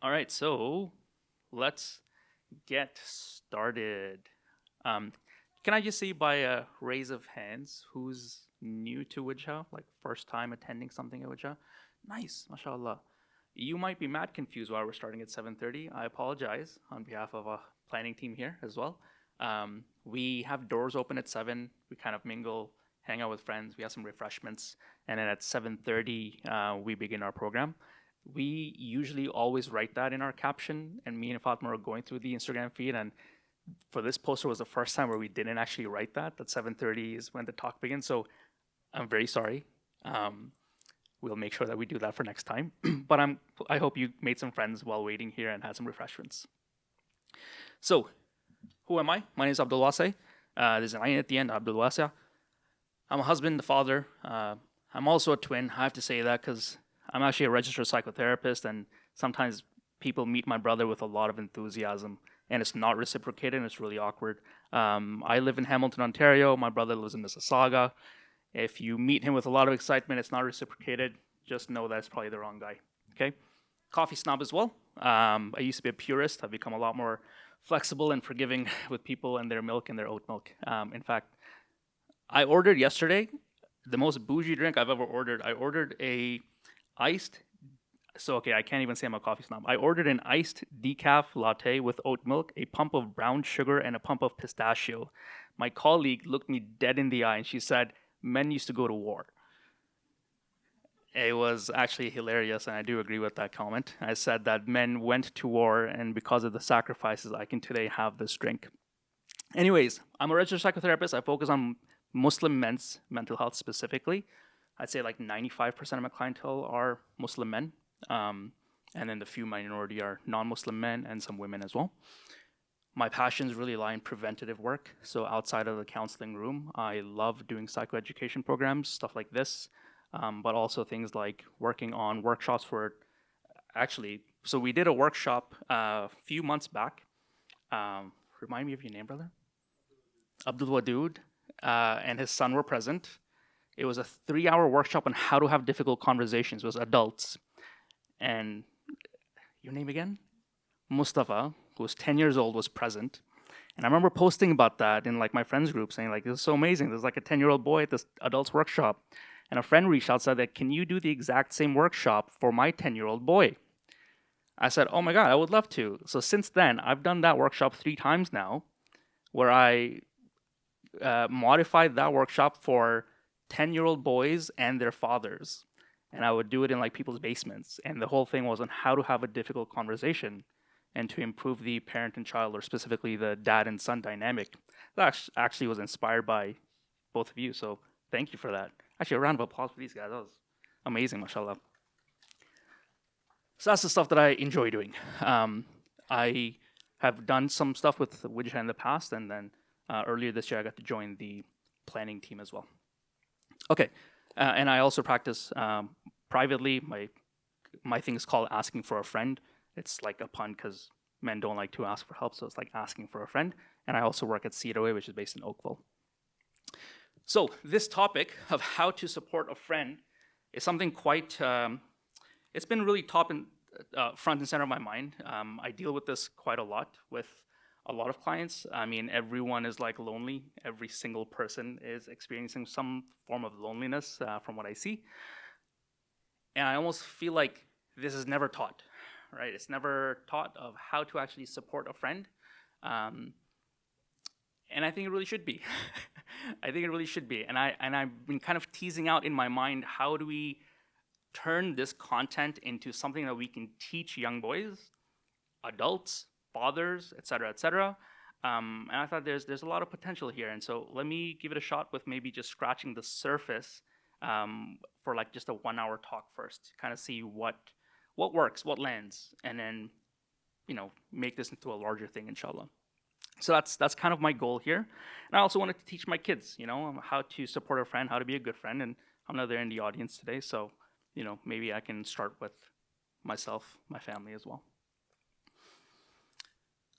All right, so let's get started. Um, can I just say by a raise of hands who's new to Wijhah, like first time attending something at Wijhah? Nice, mashallah. You might be mad confused why we're starting at 7:30. I apologize on behalf of a planning team here as well. We have doors open at 7. We kind of mingle, hang out with friends. We have some refreshments, and then at 7:30 we begin our program. We usually always write that in our caption, and me and Fatma are going through the Instagram feed, and for this poster was the first time where we didn't actually write that 7:30 is when the talk begins. So I'm very sorry. um, we'll make sure that we do that for next time. But I hope you made some friends while waiting here and had some refreshments. So who am I? My name is Abdul Wasey. There's an ayn at the end, Abdul Wasey. I'm a husband, a father. I'm also a twin. I have to say that because I'm actually a registered psychotherapist, and sometimes people meet my brother with a lot of enthusiasm, and it's not reciprocated, and it's really awkward. I live in Hamilton, Ontario. My brother lives in Mississauga. If you meet him with a lot of excitement, it's not reciprocated. Just know that's probably the wrong guy. Okay? Coffee snob as well. I used to be a purist. I've become a lot more flexible and forgiving with people and their milk and their oat milk. In fact, I ordered yesterday the most bougie drink I've ever ordered. I ordered a iced. So okay, I can't even say I'm a coffee snob. I ordered an iced decaf latte with oat milk, a pump of brown sugar, and a pump of pistachio. My colleague looked me dead in the eye and she said, "Men used to go to war." It was actually hilarious, and I do agree with that comment. I said that men went to war, and because of the sacrifices, I can today have this drink. Anyways, I'm a registered psychotherapist. I focus on Muslim men's mental health specifically. I'd say like 95% of my clientele are Muslim men. And then the few minority are non-Muslim men and some women as well. My passions really lie in preventative work. So outside of the counseling room, I love doing psychoeducation programs, stuff like this, but also things like working on workshops for actually. So we did a workshop a few months back. Remind me of your name, brother? Abdul Wadud, and his son were present. It was a 3-hour workshop on how to have difficult conversations with adults. And your name again? Mustafa, who was 10 years old, was present. And I remember posting about that in like my friends group, saying like, "This is so amazing. There's like a 10-year-old boy at this adults workshop." And a friend reached out, said that, "Can you do the exact same workshop for my 10-year-old boy?" I said, "Oh my god, I would love to." So since then, I've done that workshop 3 times now, where I modified that workshop for 10-year-old boys and their fathers. And I would do it in like people's basements. And the whole thing was on how to have a difficult conversation and to improve the parent and child, or specifically the dad and son dynamic. That actually was inspired by both of you. So thank you for that. Actually, a round of applause for these guys. That was amazing, mashallah. So that's the stuff that I enjoy doing. I have done some stuff with Wijhah in the past, and then earlier this year I got to join the planning team as well. Okay, and I also practice privately. My thing is called asking for a friend. It's like a pun because men don't like to ask for help, so it's like asking for a friend. And I also work at Cedarway, which is based in Oakville. So this topic of how to support a friend is something quite. It's been really top and front and center of my mind. I deal with this quite a lot with a lot of clients. I mean, everyone is like lonely. Every single person is experiencing some form of loneliness from what I see. And I almost feel like this is never taught, right? It's never taught of how to actually support a friend. Um, and I think it really should be. I think it really should be. And I've been kind of teasing out in my mind, how do we turn this content into something that we can teach young boys, adults, fathers, etc., etc. And I thought there's a lot of potential here, and so let me give it a shot with maybe just scratching the surface for like just a 1 hour talk first, kind of see what works, what lands, and then make this into a larger thing, inshallah. So that's kind of my goal here, and I also wanted to teach my kids, how to support a friend, how to be a good friend, and I'm not there in the audience today, so maybe I can start with myself, my family as well.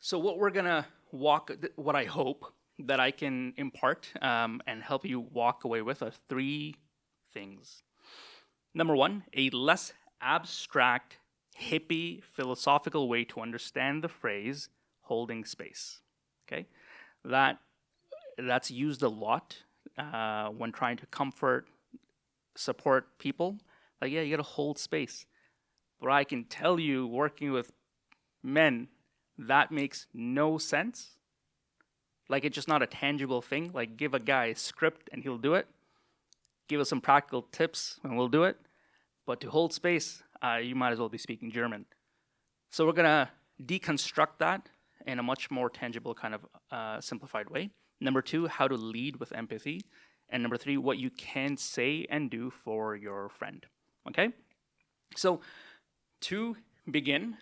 So what we're gonna what I hope that I can impart and help you walk away with are 3 things. Number 1, a less abstract hippie philosophical way to understand the phrase holding space. Okay, that's used a lot when trying to comfort, support people. Like, yeah, you gotta hold space. But I can tell you, working with men, that makes no sense. Like, it's just not a tangible thing. Like, give a guy a script and he'll do it. Give us some practical tips and we'll do it. But to hold space, you might as well be speaking German. So we're gonna deconstruct that in a much more tangible kind of simplified way. Number 2, how to lead with empathy. And number 3, what you can say and do for your friend. Okay? So to begin,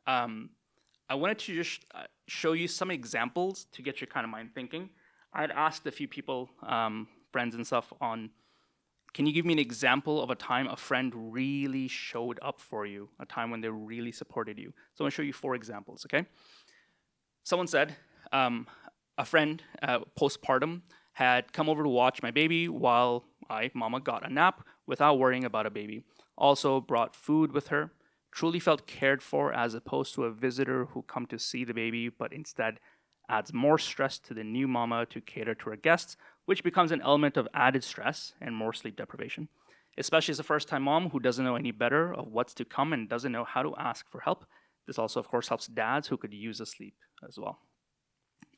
I wanted to just show you some examples to get your kind of mind thinking. I'd asked a few people, friends and stuff, on, can you give me an example of a time a friend really showed up for you, a time when they really supported you? So I'm gonna show you 4 examples, okay? Someone said, a friend, postpartum, had come over to watch my baby while mama, got a nap without worrying about a baby. Also brought food with her. Truly felt cared for, as opposed to a visitor who come to see the baby, but instead adds more stress to the new mama to cater to her guests, which becomes an element of added stress and more sleep deprivation. Especially as a first-time mom who doesn't know any better of what's to come and doesn't know how to ask for help. This also, of course, helps dads who could use the sleep as well.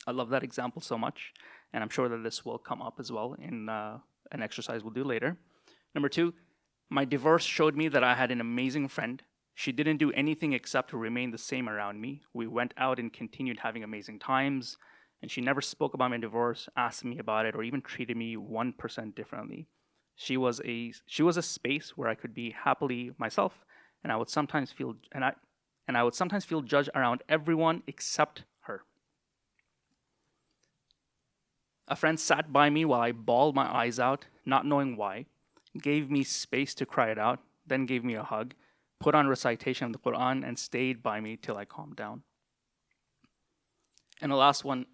I love that example so much, and I'm sure that this will come up as well in an exercise we'll do later. Number 2, my divorce showed me that I had an amazing friend. She didn't do anything except to remain the same around me. We went out and continued having amazing times, and she never spoke about my divorce, asked me about it, or even treated me 1% differently. She was a space where I could be happily myself, and I would sometimes feel judged around everyone except her. A friend sat by me while I bawled my eyes out, not knowing why, gave me space to cry it out, then gave me a hug, put on recitation of the Quran, and stayed by me till I calmed down. And the last one,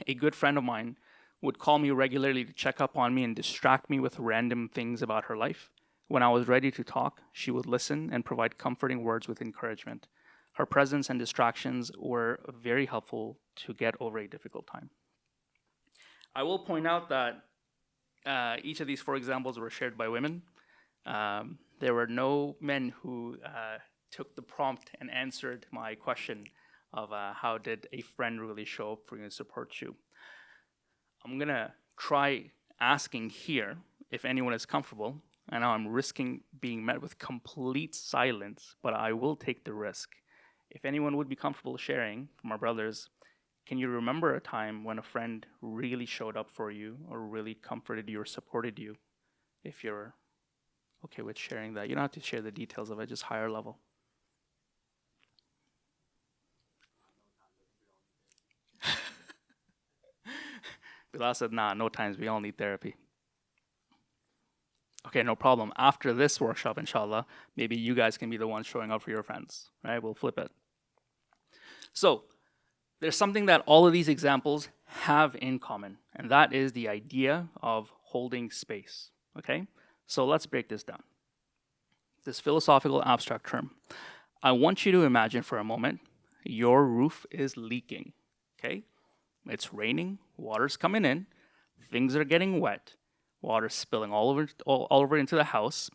a good friend of mine would call me regularly to check up on me and distract me with random things about her life. When I was ready to talk, she would listen and provide comforting words with encouragement. Her presence and distractions were very helpful to get over a difficult time. I will point out that each of these 4 examples were shared by women. There were no men who took the prompt and answered my question of how did a friend really show up for you and support you. I'm gonna try asking here if anyone is comfortable. I know I'm risking being met with complete silence, but I will take the risk. If anyone would be comfortable sharing from our brothers, can you remember a time when a friend really showed up for you or really comforted you or supported you? If you're okay with sharing that. You don't have to share the details of it, just higher level. Bilal said, nah, no times, we all need therapy. Okay, no problem. After this workshop, inshallah, maybe you guys can be the ones showing up for your friends, right? We'll flip it. So, there's something that all of these examples have in common, and that is the idea of holding space, okay? So let's break this down. This philosophical abstract term. I want you to imagine for a moment your roof is leaking, okay? It's raining, water's coming in, things are getting wet, water's spilling all over into the house.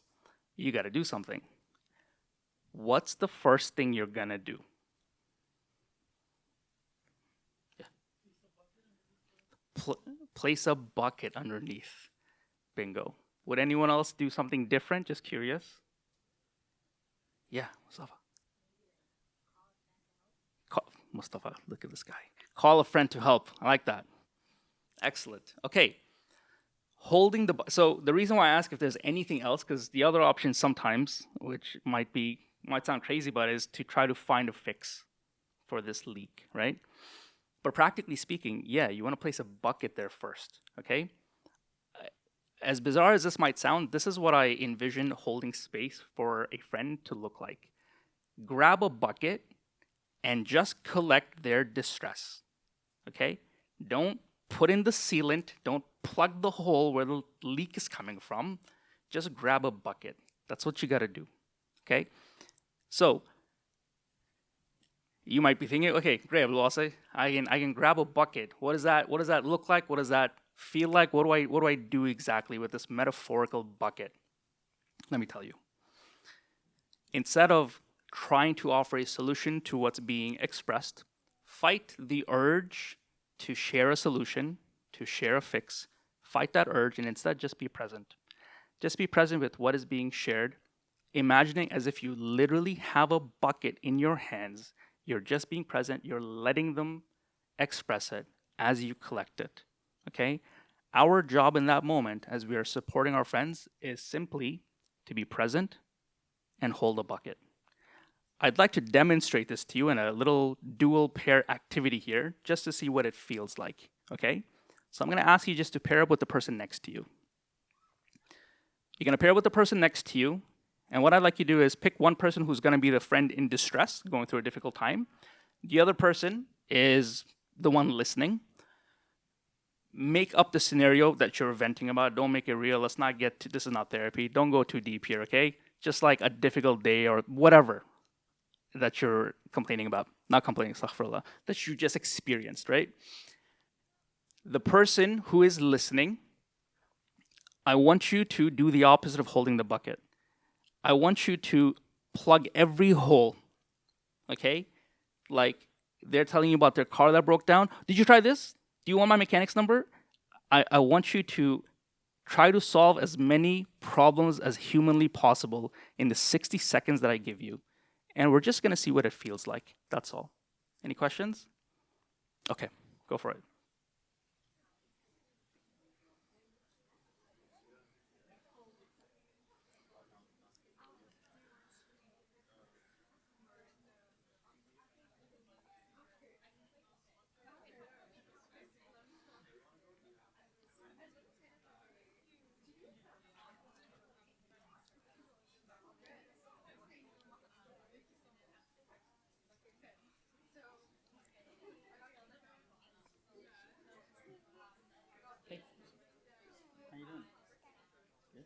You gotta do something. What's the first thing you're gonna do? Place a bucket underneath. Bingo. Would anyone else do something different? Just curious. Yeah, Mustafa. Mustafa, look at this guy. Call a friend to help. I like that. Excellent. Okay. So the reason why I ask if there's anything else, because the other option sometimes, which might sound crazy, but is to try to find a fix for this leak, right? But practically speaking, yeah, you want to place a bucket there first, okay? As bizarre as this might sound, this is what I envision holding space for a friend to look like. Grab a bucket and just collect their distress, okay? Don't put in the sealant, don't plug the hole where the leak is coming from. Just grab a bucket. That's what you gotta do, okay? So, You might be thinking, okay, great, Abdul Wasey, I can grab a bucket. What does that look like? What does that feel like? What do I do exactly with this metaphorical bucket? Let me tell you. Instead of trying to offer a solution to what's being expressed, fight the urge to share a solution, to share a fix. Fight that urge and instead just be present. Just be present with what is being shared, imagining as if you literally have a bucket in your hands. You're just being present, you're letting them express it as you collect it. Okay? Our job in that moment, as we are supporting our friends, is simply to be present and hold a bucket. I'd like to demonstrate this to you in a little dual pair activity here, just to see what it feels like. Okay? So I'm going to ask you just to pair up with the person next to you. You're going to pair up with the person next to you. And what I'd like you to do is pick one person who's going to be the friend in distress, going through a difficult time. The other person is the one listening. Make up the scenario that you're venting about. Don't make it real. Let's not get to, this is not therapy. Don't go too deep here, okay? Just like a difficult day or whatever that you're complaining about. Not complaining, astaghfirullah. That you just experienced, right? The person who is listening, I want you to do the opposite of holding the bucket. I want you to plug every hole, okay? Like they're telling you about their car that broke down. Did you try this? Do you want my mechanic's number? I want you to try to solve as many problems as humanly possible in the 60 seconds that I give you. And we're just going to see what it feels like. That's all. Any questions? Okay, go for it. How you doing? Good.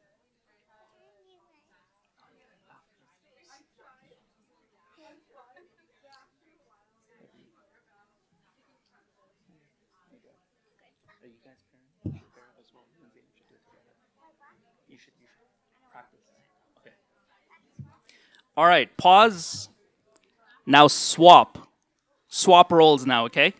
Are you guys pairing? Pair as well. You should do it together. You should practice. Okay. All right, pause. Now swap. Swap roles now, okay?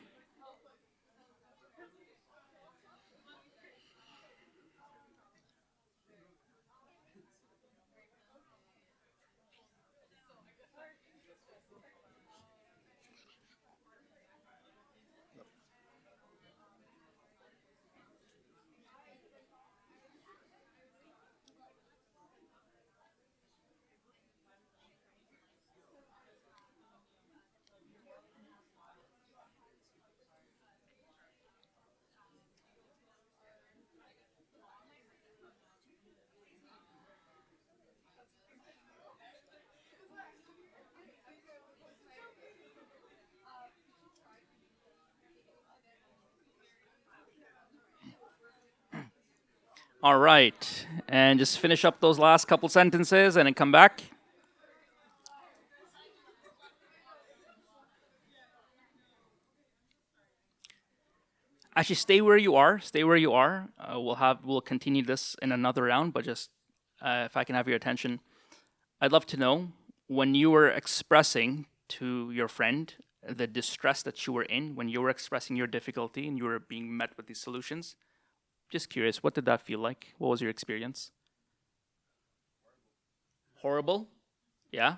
All right. And just finish up those last couple sentences and then come back. Actually, stay where you are. Stay where you are. We'll continue this in another round, but just if I can have your attention, I'd love to know when you were expressing to your friend the distress that you were in, when you were expressing your difficulty and you were being met with these solutions. Just curious, what did that feel like? What was your experience? Horrible? Yeah?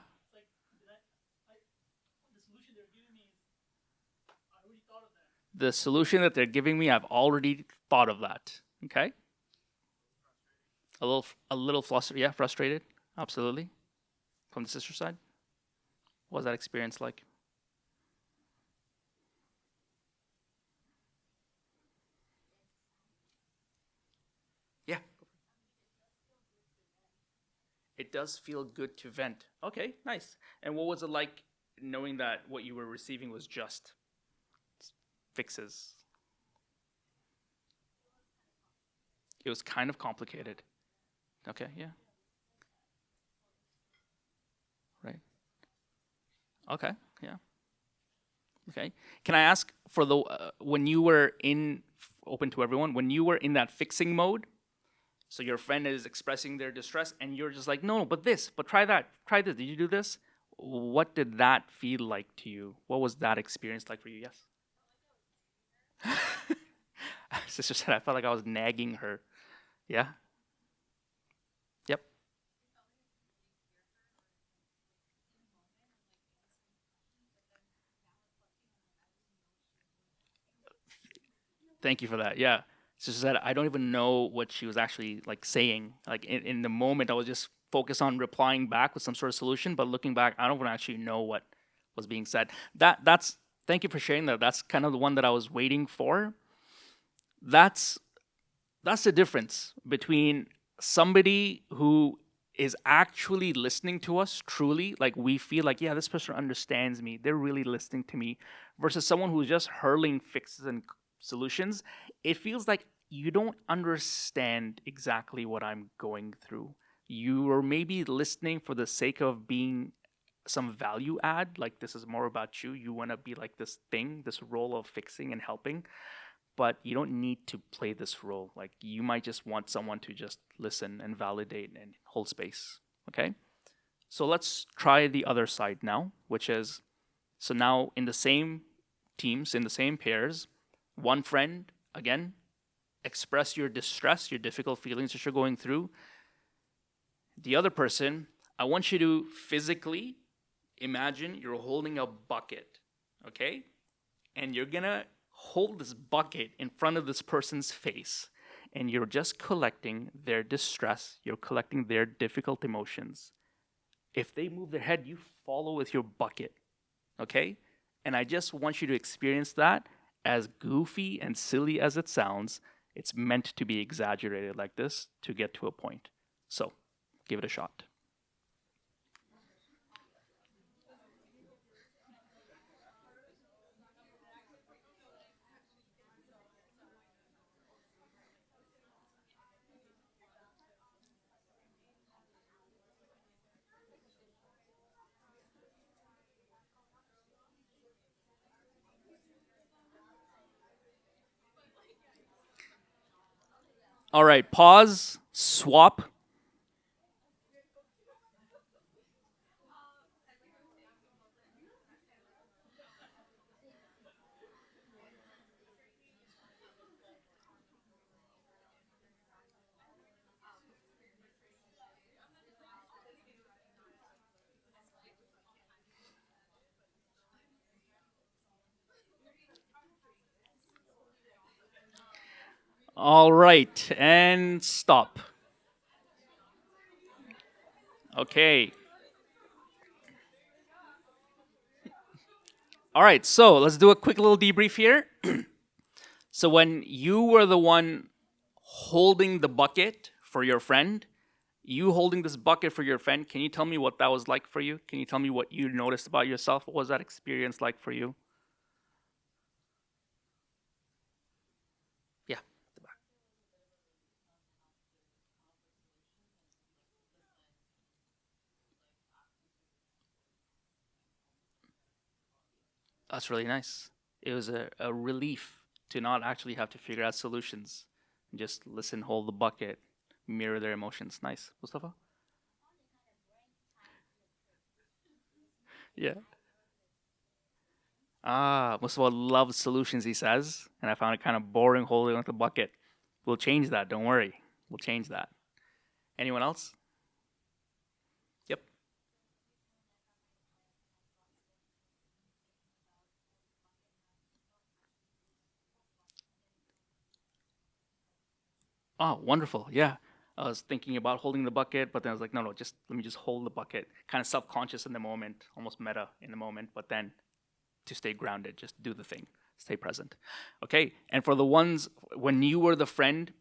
The solution that they're giving me, I've already thought of that. Okay? A little flustered, yeah, frustrated. Absolutely. From the sister side? What was that experience like? Yeah. It does feel good to vent. Okay, nice. And what was it like knowing that what you were receiving was just fixes? It was kind of complicated. Okay, yeah. Right. Okay, yeah. Okay. Can I ask for the when you were in open to everyone, when you were in that fixing mode, so your friend is expressing their distress and you're just like, no, but this, but try that, try this. Did you do this? What did that feel like to you? What was that experience like for you? Yes. Sister said I felt like I was nagging her. Yeah. Yep. Thank you for that. Yeah. Sister said I don't even know what she was actually like saying. Like in the moment, I was just focused on replying back with some sort of solution. But looking back, I don't actually know what was being said. That's thank you for sharing that. That's kind of the one that I was waiting for. That's that's the difference between somebody who is actually listening to us truly, like we feel like, yeah, this person understands me, they're really listening to me, versus someone who's just hurling fixes and solutions. It feels like you don't understand exactly what I'm going through. You are maybe listening for the sake of being some value add, like this is more about you. You want to be like this thing, this role of fixing and helping, but you don't need to play this role. Like you might just want someone to just listen and validate and hold space. Okay. So let's try the other side now, which is so now in the same teams, in the same pairs, one friend, again, express your distress, your difficult feelings that you're going through. The other person, I want you to physically imagine you're holding a bucket, okay? And you're gonna hold this bucket in front of this person's face, and you're just collecting their distress, you're collecting their difficult emotions. If they move their head, you follow with your bucket, okay? And I just want you to experience that. As goofy and silly as it sounds, it's meant to be exaggerated like this to get to a point. So give it a shot. All right, pause, swap. All right, and stop. Okay. All right, so let's do a quick little debrief here. So when you were the one holding the bucket for your friend, you holding this bucket for your friend, can you tell me what that was like for you? Can you tell me what you noticed about yourself? What was that experience like for you? Yeah, that's really nice. It was a relief to not actually have to figure out solutions. Just listen, hold the bucket, mirror their emotions. Nice. Mustafa? Yeah. Ah, Mustafa loves solutions, he says, and I found it kind of boring holding on the bucket. We'll change that, don't worry. We'll change that. Anyone else? Yep. Oh, wonderful. Yeah. I was thinking about holding the bucket, but then I was like, no, no, just let me just hold the bucket. Kind of self conscious in the moment, almost meta in the moment, but then to stay grounded, just do the thing, stay present. Okay. And for the ones when you were the friend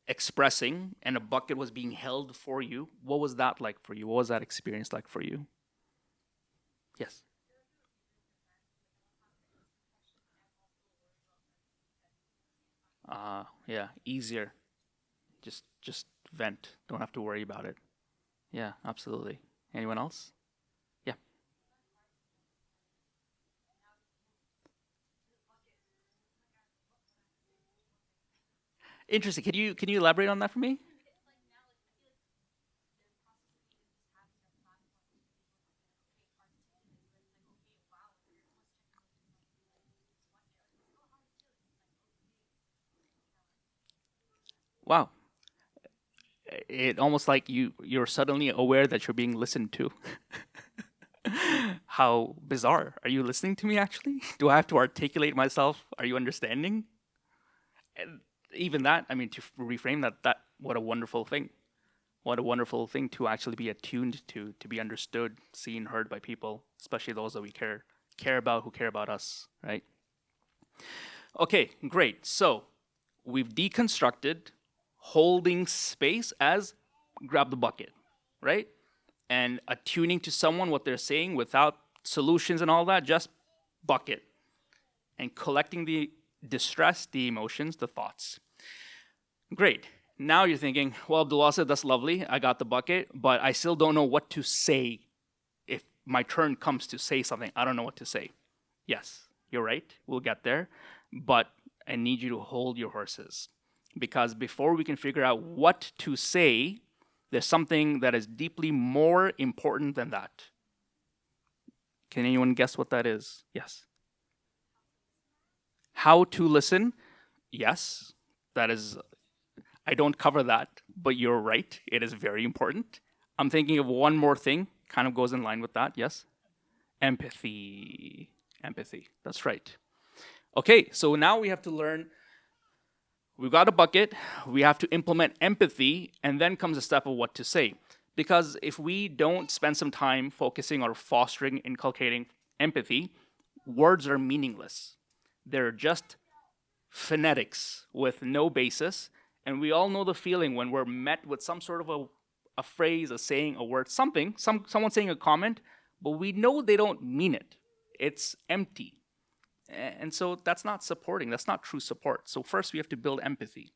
expressing and a bucket was being held for you, what was that like for you? What was that experience like for you? Yes. Yeah, easier. Just vent. Don't have to worry about it. Yeah, absolutely. Anyone else? Yeah. Interesting. Can you elaborate on that for me? Wow. It almost like you're suddenly aware that you're being listened to. How bizarre. Are you listening to me actually? Do I have to articulate myself? Are you understanding? And even that, I mean, to reframe that, what a wonderful thing. What a wonderful thing to actually be attuned to be understood, seen, heard by people, especially those that we care about, who care about us, right? Okay, great. So we've deconstructed holding space as grab the bucket, right? And attuning to someone, what they're saying without solutions and all that, just bucket. And collecting the distress, the emotions, the thoughts. Great. Now you're thinking, well, Abdullah said that's lovely. I got the bucket, but I still don't know what to say if my turn comes to say something. I don't know what to say. Yes, you're right. We'll get there. But I need you to hold your horses. Because before we can figure out what to say, there's something that is deeply more important than that. Can anyone guess what that is? Yes. How to listen? Yes. That is, I don't cover that, but you're right. It is very important. I'm thinking of one more thing, kind of goes in line with that. Yes. Empathy. Empathy. That's right. Okay, so now we have to learn. We've got a bucket. We have to implement empathy, and then comes a step of what to say. Because if we don't spend some time focusing or fostering, inculcating empathy, words are meaningless. They're just phonetics with no basis. And we all know the feeling when we're met with some sort of a phrase, a saying, a word, something, someone saying a comment, but we know they don't mean it. It's empty. And so that's not supporting, that's not true support. So first we have to build empathy.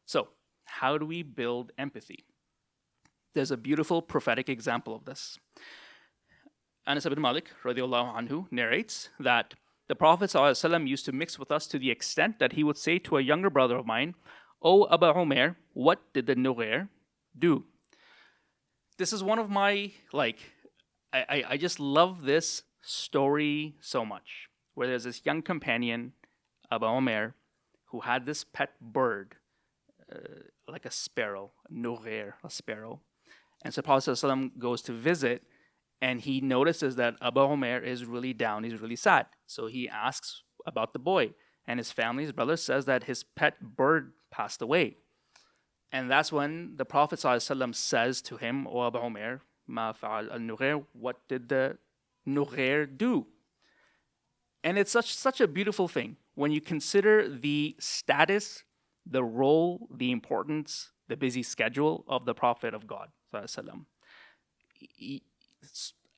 So how do we build empathy? There's a beautiful prophetic example of this. Anas ibn Malik radiallahu anhu narrates that the Prophet ﷺ used to mix with us to the extent that he would say to a younger brother of mine, "O Abu Umair, what did the Nughair do?" This is one of my, I just love this story so much, where there's this young companion, Abu Umair, who had this pet bird, like a sparrow, Nughair, a sparrow. And so Prophet ﷺ goes to visit, and he notices that Abu Umair is really down, he's really sad. So he asks about the boy, and his family, his brother, says that his pet bird passed away. And that's when the Prophet ﷺ says to him, "O Abu Umair, ma fa'al al-Nughair, what did the Nughair do?" And it's such a beautiful thing when you consider the status, the role, the importance, the busy schedule of the Prophet of God ﷺ.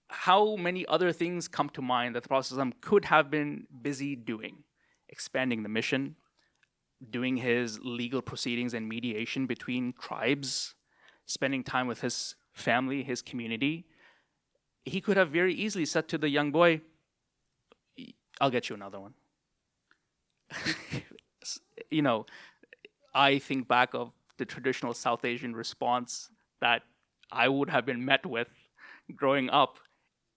How many other things come to mind that the Prophet ﷺ could have been busy doing? Expanding the mission, doing his legal proceedings and mediation between tribes, spending time with his family, his community. He could have very easily said to the young boy, "I'll get you another one." You know, I think back of the traditional South Asian response that I would have been met with growing up.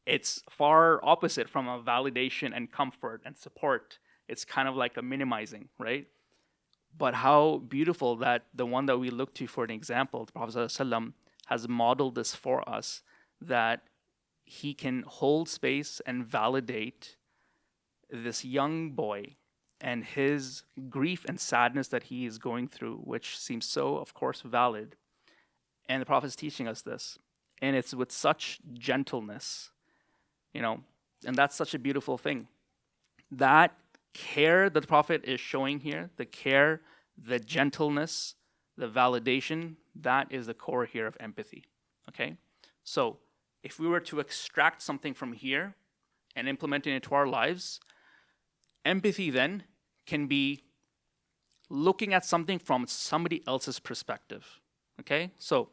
It's far opposite from a validation and comfort and support. It's kind of like a minimizing, right? But how beautiful that the one that we look to for an example, the Prophet ﷺ, has modeled this for us, that he can hold space and validate this young boy and his grief and sadness that he is going through, which seems so, of course, valid. And the Prophet is teaching us this. And it's with such gentleness, and that's such a beautiful thing. That care that the Prophet is showing here, the care, the gentleness, the validation, that is the core here of empathy. Okay? So if we were to extract something from here and implement it into our lives, empathy then can be looking at something from somebody else's perspective. Okay? So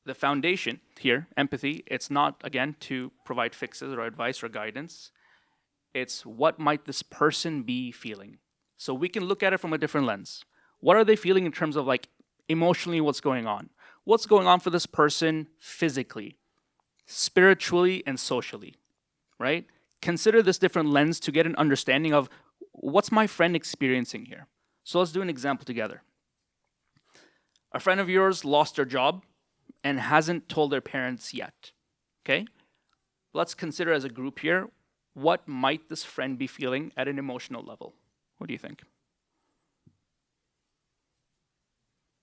the foundation here, empathy, it's not, again, to provide fixes or advice or guidance. It's what might this person be feeling. So we can look at it from a different lens. What are they feeling in terms of like emotionally what's going on? What's going on for this person physically, spiritually, and socially, right? Consider this different lens to get an understanding of what's my friend experiencing here. So let's do an example together. A friend of yours lost their job and hasn't told their parents yet. Okay? Let's consider as a group here, what might this friend be feeling at an emotional level? What do you think?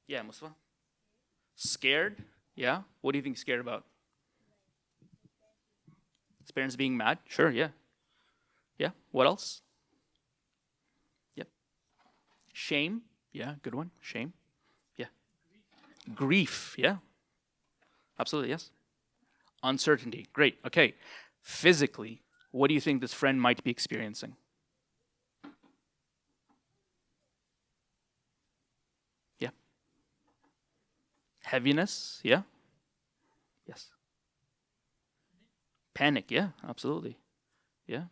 Yeah, Mustafa? Scared? Yeah? What do you think scared about? His parents being mad? Sure, yeah. Yeah, what else? Yep. Shame? Yeah, good one. Shame? Yeah. Grief? Yeah. Absolutely, yes. Uncertainty. Great. Okay. Physically, what do you think this friend might be experiencing? Yeah. Heaviness? Yeah. Yes. Panic? Yeah, absolutely. Yeah.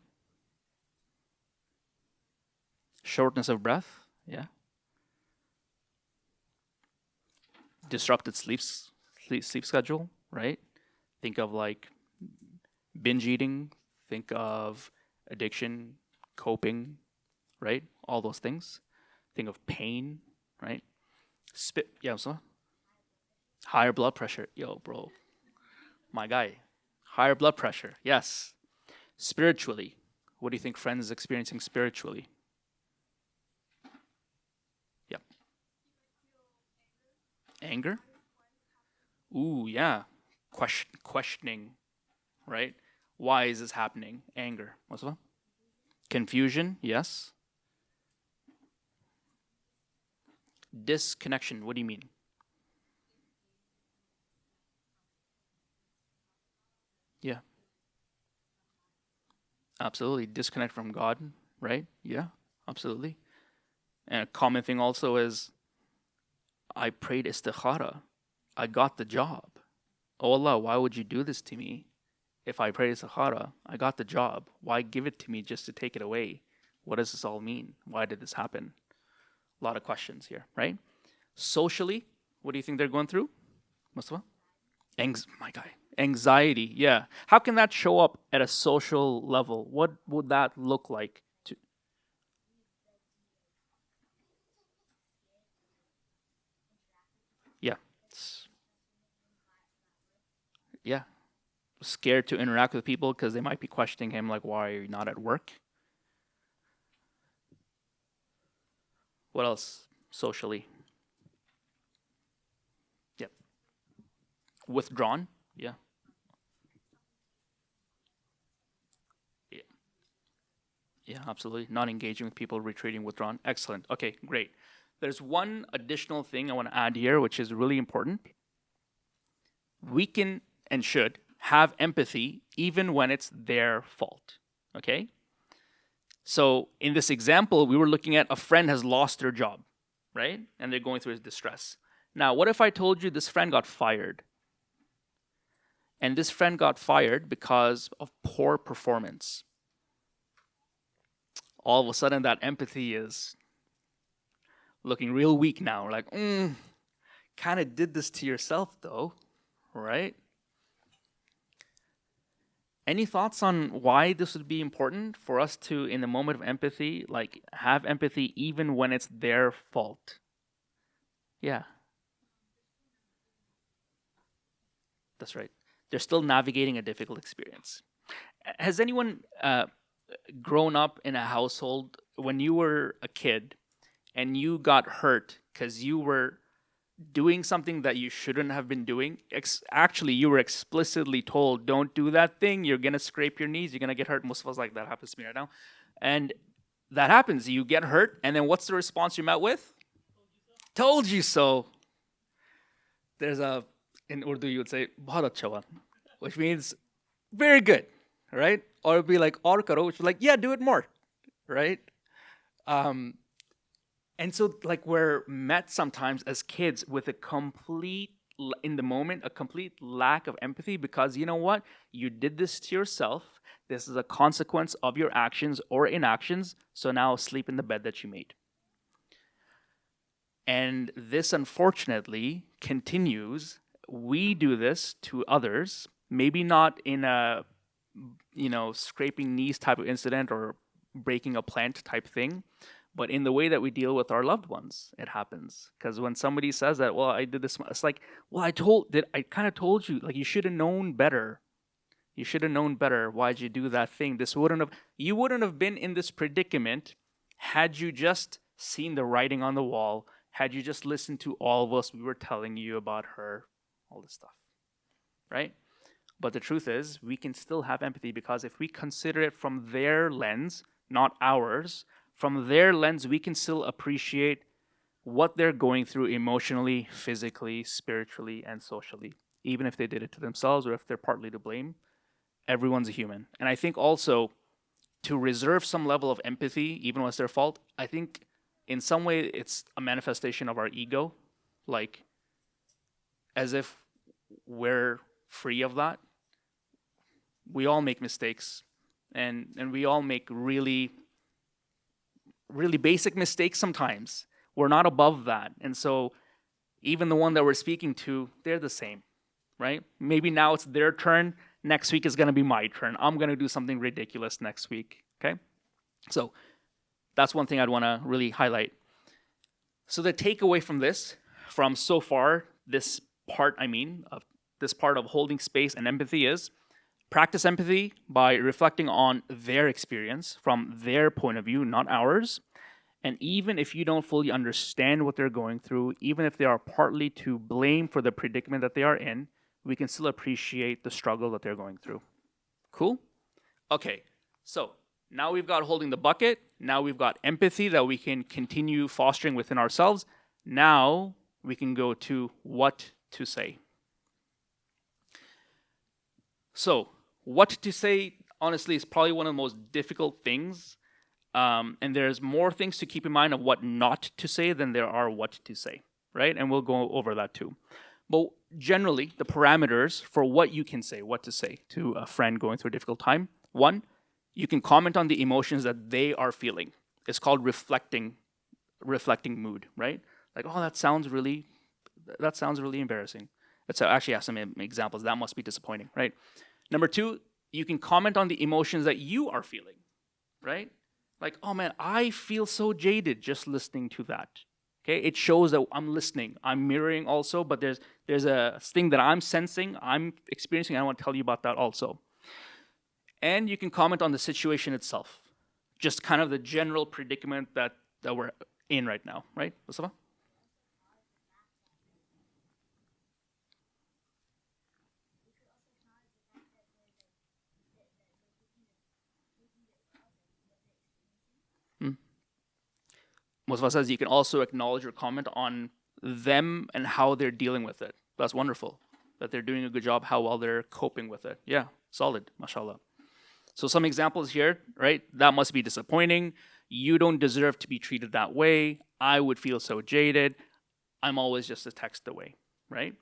Shortness of breath? Yeah. Disrupted sleep schedule, right? Think of like binge eating, think of addiction, coping, right? All those things. Think of pain, right? Yeah, so higher blood pressure. Yo, bro, my guy. Higher blood pressure. Yes. Spiritually, what do you think friend is experiencing spiritually? Yep. Anger? Ooh, yeah. Questioning, right? Why is this happening? Anger. What's that? Confusion, yes. Disconnection, what do you mean? Yeah, absolutely. Disconnect from God, right? Yeah, absolutely. And a common thing also is I prayed istikhara. I got the job. Oh Allah, why would you do this to me? If I prayed istikhara, I got the job. Why give it to me just to take it away? What does this all mean? Why did this happen? A lot of questions here, right? Socially, what do you think they're going through? Mustafa? My guy. Anxiety, yeah. How can that show up at a social level? What would that look like? Yeah, yeah. Scared to interact with people because they might be questioning him, like, why are you not at work? What else socially? Yep. Withdrawn? Yeah. Yeah. Yeah, absolutely. Not engaging with people, retreating, withdrawn. Excellent. Okay, great. There's one additional thing I want to add here, which is really important. We can and should have empathy even when it's their fault. Okay? So in this example, we were looking at a friend has lost their job, right? And they're going through distress. Now, what if I told you this friend got fired? And this friend got fired because of poor performance. All of a sudden, that empathy is looking real weak now. We're like, kind of did this to yourself, though, right? Any thoughts on why this would be important for us to, in the moment of empathy, like have empathy even when it's their fault? Yeah, that's right. They're still navigating a difficult experience. Has anyone grown up in a household when you were a kid and you got hurt because you were doing something that you shouldn't have been doing? Actually, you were explicitly told, don't do that thing. You're going to scrape your knees. You're going to get hurt. Most of us like that happens to me right now. And that happens. You get hurt. And then what's the response you met with? Told you so. There's in Urdu, you would say, bahut acha hua, which means very good, right? Or it'd be like, aur karo, which is like, yeah, do it more, right? Um, and so, like, we're met sometimes as kids with a complete, in the moment, a complete lack of empathy because you know what? You did this to yourself. This is a consequence of your actions or inactions. So now sleep in the bed that you made. And this, unfortunately, continues. We do this to others, maybe not in a, scraping knees type of incident or breaking a plant type thing, but in the way that we deal with our loved ones, it happens. Because when somebody says that, well, I did this, it's like, well, I kind of told you, like, you should have known better. You should have known better. Why'd you do that thing? You wouldn't have been in this predicament had you just seen the writing on the wall, had you just listened to all of us, we were telling you about her, all this stuff, right? But the truth is, we can still have empathy because if we consider it from their lens, not ours, from their lens, we can still appreciate what they're going through emotionally, physically, spiritually, and socially, even if they did it to themselves or if they're partly to blame. Everyone's a human. And I think also to reserve some level of empathy, even when it's their fault, I think in some way it's a manifestation of our ego, like as if we're free of that. We all make mistakes, and we all make really, really basic mistakes sometimes. We're not above that. And so even the one that we're speaking to, they're the same, right? Maybe now it's their turn. Next week is going to be my turn. I'm going to do something ridiculous next week, okay? So that's one thing I'd want to really highlight. So the takeaway from this, from so far, this part of holding space and empathy is practice empathy by reflecting on their experience from their point of view, not ours. And even if you don't fully understand what they're going through, even if they are partly to blame for the predicament that they are in, we can still appreciate the struggle that they're going through. Cool? Okay, so now we've got holding the bucket. Now we've got empathy that we can continue fostering within ourselves. Now we can go to what to say. So, what to say, honestly, is probably one of the most difficult things. And there's more things to keep in mind of what not to say than there are what to say, right? And we'll go over that too. But generally, the parameters for what you can say, what to say to a friend going through a difficult time. One, you can comment on the emotions that they are feeling. It's called reflecting mood, right? Like, oh, that sounds really embarrassing. So I actually have some examples. That must be disappointing, right? Number two, you can comment on the emotions that you are feeling, right? Like, oh man, I feel so jaded just listening to that. Okay, it shows that I'm listening. I'm mirroring also, but there's a thing that I'm sensing, I'm experiencing. I want to tell you about that also. And you can comment on the situation itself, just kind of the general predicament that we're in right now, right, Mustafa? Mustafa says you can also acknowledge or comment on them and how they're dealing with it. That's wonderful. That they're doing a good job, how well they're coping with it. Yeah, solid, mashallah. So some examples here, right? That must be disappointing. You don't deserve to be treated that way. I would feel so jaded. I'm always just a text away, right?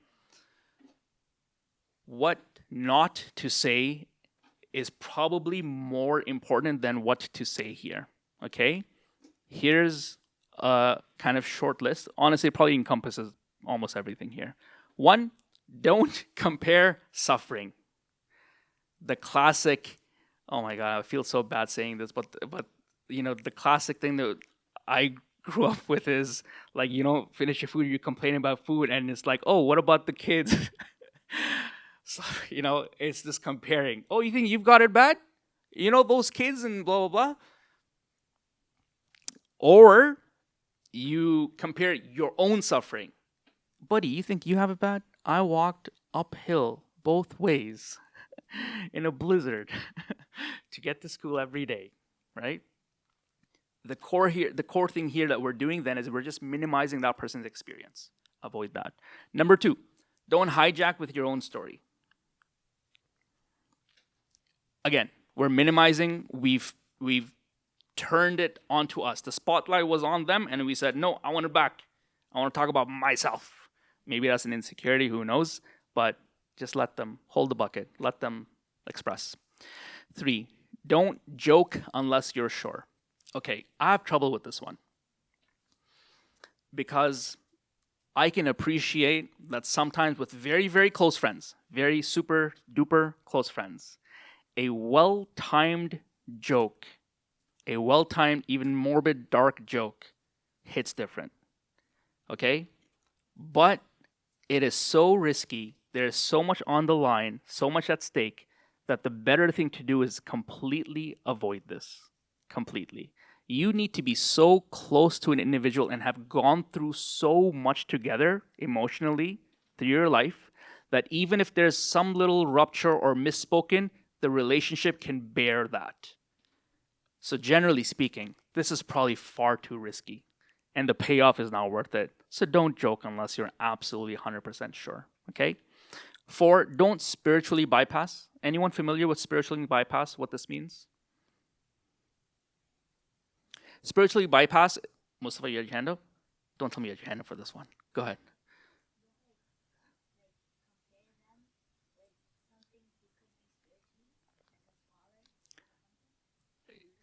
What not to say is probably more important than what to say here, okay? Here's a kind of short list. Honestly, it probably encompasses almost everything here. One, don't compare suffering. The classic, oh my God, I feel so bad saying this, but the classic thing that I grew up with is like, you don't finish your food, you complain about food, and it's like, oh, what about the kids? So, it's this comparing. Oh, you think you've got it bad? Those kids and blah, blah, blah. Or you compare your own suffering. Buddy, you think you have it bad? I walked uphill both ways in a blizzard to get to school every day, right? The core thing here that we're doing then is we're just minimizing that person's experience. Avoid that. Number two, don't hijack with your own story. Again, we're minimizing. We've turned it onto us. The spotlight was on them, and we said, no, I want it back. I want to talk about myself. Maybe that's an insecurity, who knows? But just let them hold the bucket. Let them express. 3, don't joke unless you're sure. Okay, I have trouble with this one. Because I can appreciate that sometimes with very, very close friends, very super duper close friends, a well timed joke, a well timed, even morbid, dark joke hits different. Okay? But it is so risky. There is so much on the line, so much at stake, that the better thing to do is completely avoid this. Completely. You need to be so close to an individual and have gone through so much together emotionally through your life that even if there's some little rupture or misspoken, the relationship can bear that. So, generally speaking, this is probably far too risky, and the payoff is not worth it. So, don't joke unless you're absolutely 100% sure. Okay? 4, don't spiritually bypass. Anyone familiar with spiritually bypass? What this means? Spiritually bypass. Mustafa, you had your hand up? Don't tell me you had your hand up for this one. Go ahead.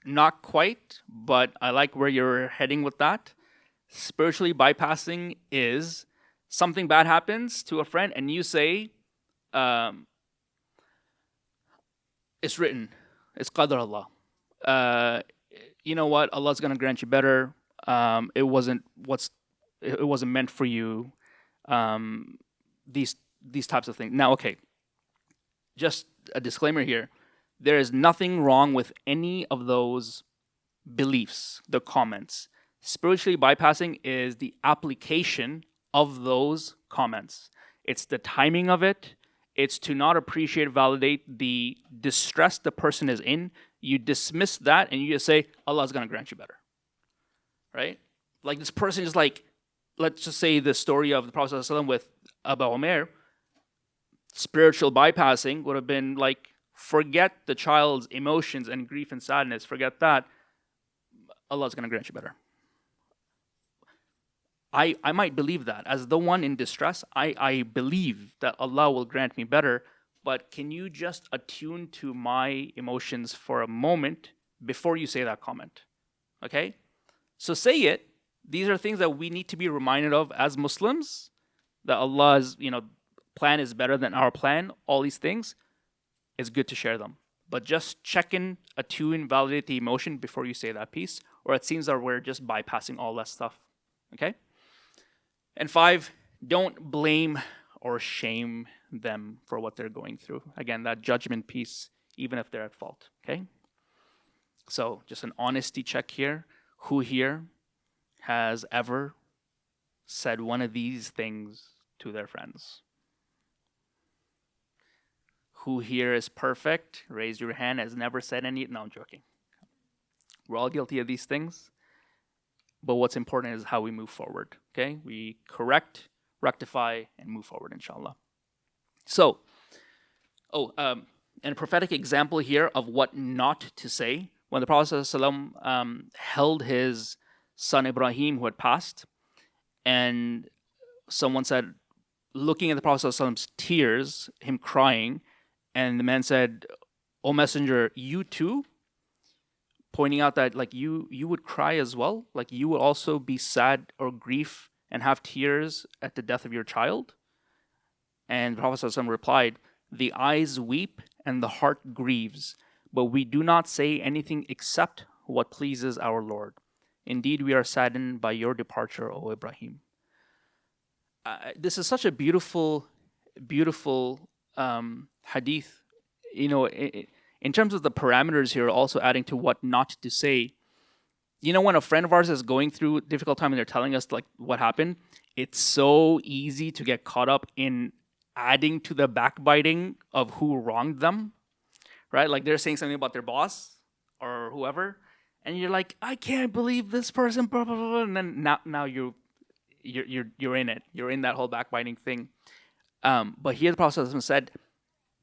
Not quite, but I like where you're heading with that. Spiritually bypassing is something bad happens to a friend, and you say, um, it's written, it's qadr Allah. Uh, you know what? Allah's gonna grant you better. It wasn't it wasn't meant for you. Um, these types of things. Now, okay, just a disclaimer here. There is nothing wrong with any of those beliefs, the comments. Spiritually bypassing is the application of those comments. It's the timing of it. It's to not appreciate, validate the distress the person is in. You dismiss that and you just say, Allah's going to grant you better. Right? Like this person is like, let's just say the story of the Prophet ﷺ with Abu Umair. Spiritual bypassing would have been like, forget the child's emotions and grief and sadness. Forget that. Allah's going to grant you better. I might believe that. As the one in distress, I believe that Allah will grant me better. But can you just attune to my emotions for a moment before you say that comment? Okay? So say it. These are things that we need to be reminded of as Muslims, that Allah's, plan is better than our plan. All these things, it's good to share them. But just check in, attune, validate the emotion before you say that piece, or it seems that we're just bypassing all that stuff. Okay? And 5, don't blame or shame them for what they're going through. Again, that judgment piece, even if they're at fault. Okay? So, just an honesty check here. Who here has ever said one of these things to their friends? Who here is perfect? Raise your hand. Has never said any. No, I'm joking. We're all guilty of these things. But what's important is how we move forward. Okay? We correct, rectify, and move forward, inshallah. So, and a prophetic example here of what not to say. When the Prophet ﷺ held his son Ibrahim, who had passed, and someone said, looking at the Prophet ﷺ's tears, him crying, and the man said, "O Messenger, you too?" Pointing out that like you would cry as well, like you would also be sad or grief and have tears at the death of your child. And the Prophet ﷺ replied, "The eyes weep and the heart grieves, but we do not say anything except what pleases our Lord. Indeed, we are saddened by your departure, O Ibrahim." This is such a beautiful, beautiful hadith. In terms of the parameters here, also adding to what not to say. When a friend of ours is going through a difficult time and they're telling us like what happened, it's so easy to get caught up in adding to the backbiting of who wronged them, right? Like they're saying something about their boss or whoever, and you're like, I can't believe this person, blah, blah, blah, and then now you're in it. You're in that whole backbiting thing. But here the Prophet said,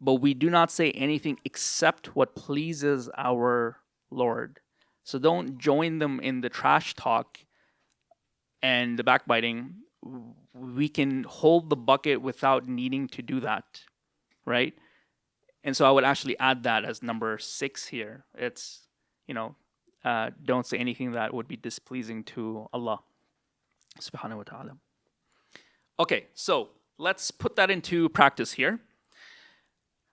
but we do not say anything except what pleases our Lord. So don't join them in the trash talk and the backbiting. We can hold the bucket without needing to do that, right? And so I would actually add that as number 6 here. It's, don't say anything that would be displeasing to Allah subhanahu wa ta'ala. Okay, so let's put that into practice here.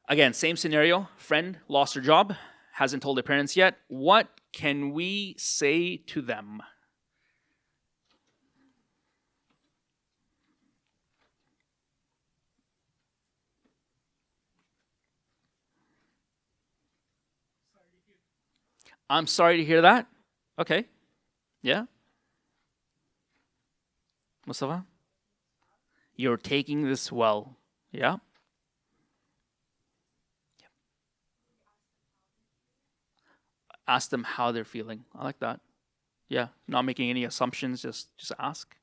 Again, same scenario. Friend lost her job, hasn't told their parents yet. What can we say to them? I'm sorry to hear that. Okay. Yeah. Mustafa? You're taking this well. Yeah. Ask them how they're feeling. I like that. Yeah. Not making any assumptions, just ask.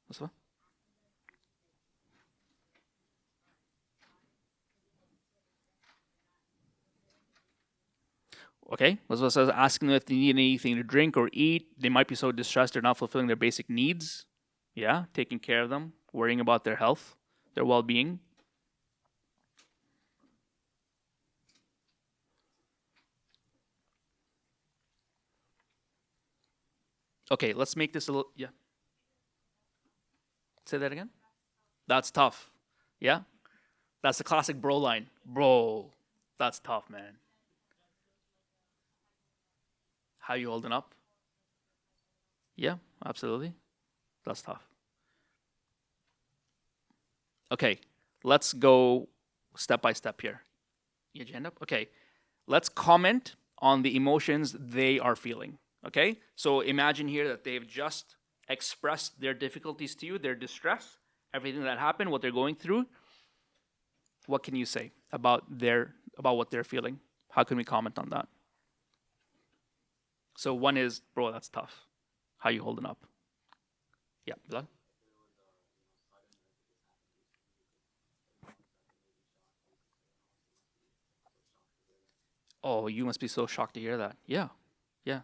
Mustafa? Okay. Mustafa says asking them if they need anything to drink or eat. They might be so distressed they're not fulfilling their basic needs. Yeah. Taking care of them, worrying about their health, their well being. Okay, let's make this a little. Yeah. Say that again. That's tough. Yeah. That's the classic bro line. Bro, that's tough, man. How you holding up? Yeah, absolutely. That's tough. Okay, let's go step by step here. You had your hand up? Okay. Let's comment on the emotions they are feeling. Okay? So imagine here that they've just expressed their difficulties to you, their distress, everything that happened, what they're going through. What can you say about what they're feeling? How can we comment on that? So one is, bro, that's tough. How you holding up? Yeah, Bilal? Oh, you must be so shocked to hear that. Yeah, yeah.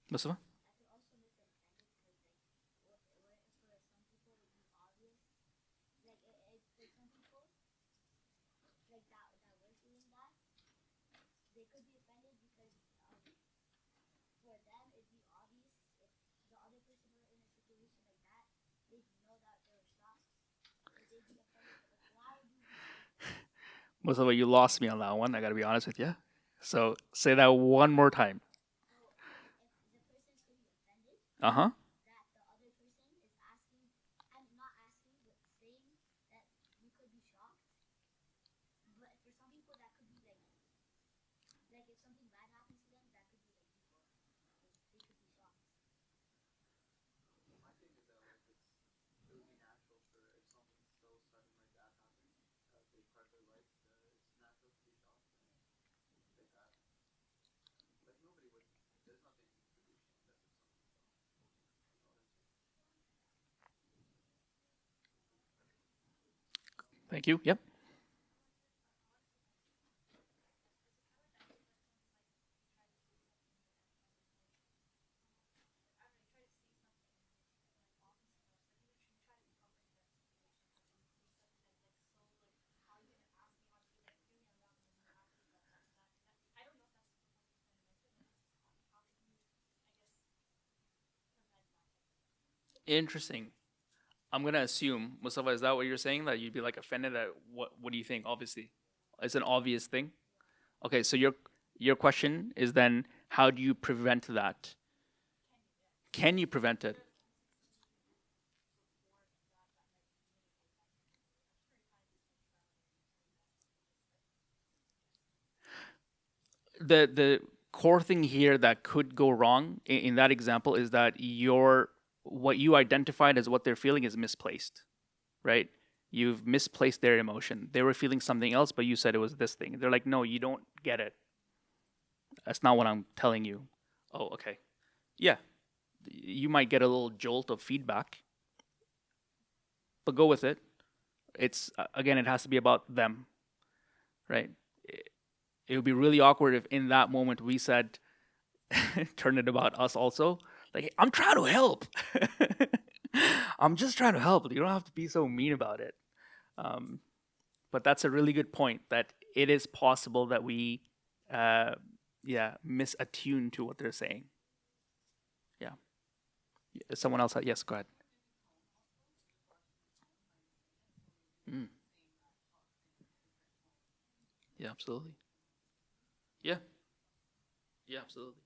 Mustafa? Mustafa, you lost me on that one. I gotta be honest with you. So say that one more time. Uh huh. Thank you. Yep. Interesting. I'm gonna assume, Mustafa, is that what you're saying? That you'd be like offended at what do you think? Obviously. It's an obvious thing. Okay, so your question is then how do you prevent that? Can you prevent it? The core thing here that could go wrong in that example is that your what you identified as what they're feeling is misplaced, right? You've misplaced their emotion. They were feeling something else, but you said it was this thing. They're like, no, you don't get it. That's not what I'm telling you. Oh, okay. Yeah, you might get a little jolt of feedback, but go with it. It's again, it has to be about them, right? It would be really awkward if in that moment we said, turn it about us also. Like, I'm trying to help. I'm just trying to help. You don't have to be so mean about it. Um, but that's a really good point that it is possible that we, uh, yeah, misattune to what they're saying. Yeah. Someone else, yes, go ahead. Mm. Yeah, absolutely. Yeah, yeah, absolutely.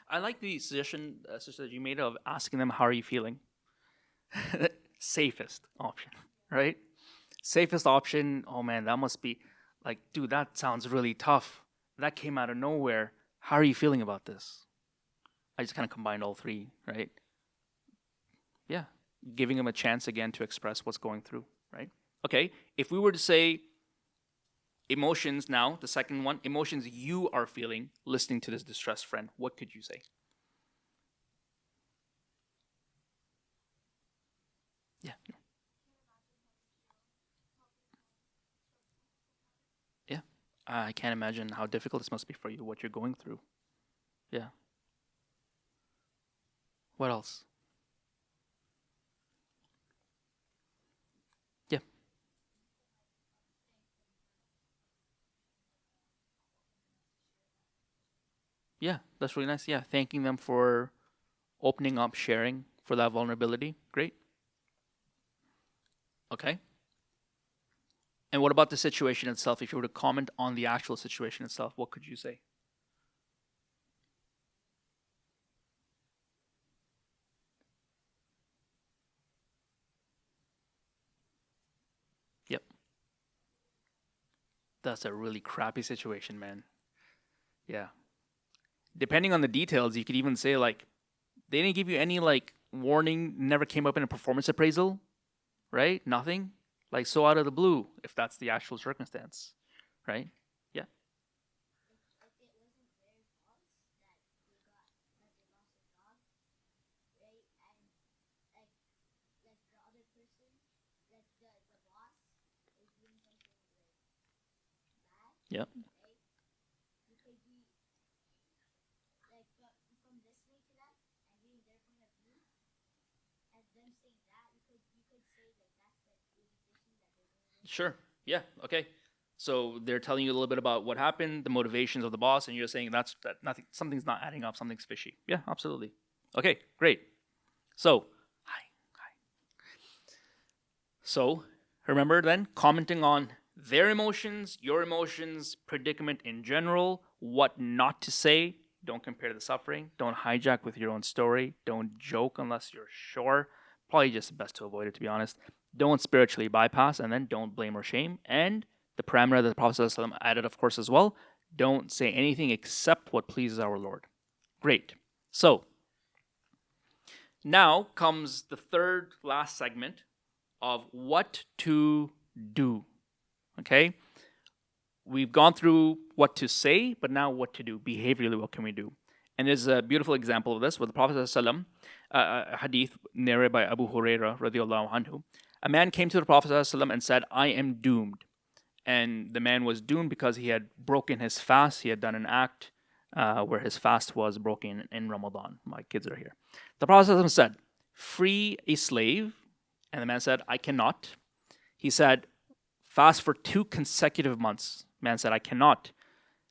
I like the suggestion, sister, that you made of asking them, "How are you feeling?" Safest option, right? Safest option. Oh man, that must be like, dude, that sounds really tough. That came out of nowhere. How are you feeling about this? I just kind of combined all three, right? Yeah, giving them a chance again to express what's going through, right? Okay, if we were to say emotions now, the second one, emotions you are feeling listening to this distressed friend, what could you say? Yeah, yeah. I can't imagine how difficult this must be for you, what you're going through. Yeah. What else? Yeah, yeah. That's really nice. Yeah, thanking them for opening up, sharing for that vulnerability. Great. Okay. And what about the situation itself? If you were to comment on the actual situation itself, what could you say? Yep. That's a really crappy situation, man. Yeah. Depending on the details, you could even say like they didn't give you any like warning, never came up in a performance appraisal, right? Nothing. Like so out of the blue, if that's the actual circumstance, right? Yeah. Yeah. Sure. Yeah. Okay. So they're telling you a little bit about what happened, the motivations of the boss, and you're saying that's that nothing, something's not adding up, something's fishy. Yeah, absolutely. Okay, great. So, hi, hi. So remember then commenting on their emotions, your emotions, predicament in general, what not to say. Don't compare the suffering. Don't hijack with your own story. Don't joke unless you're sure. Probably just best to avoid it, to be honest. Don't spiritually bypass, and then don't blame or shame. And the parameter that the Prophet ﷺ added, of course, as well, don't say anything except what pleases our Lord. Great. So now comes the third last segment of what to do. Okay? We've gone through what to say, but now what to do. Behaviorally, what can we do? And there's a beautiful example of this with the Prophet ﷺ, a hadith narrated by Abu Huraira radiallahu anhu. A man came to the Prophet ﷺ and said, I am doomed. And the man was doomed because he had broken his fast. He had done an act where his fast was broken in Ramadan. My kids are here. The Prophet ﷺ said, free a slave. And the man said, I cannot. He said, fast for 2 consecutive months. Man said, I cannot.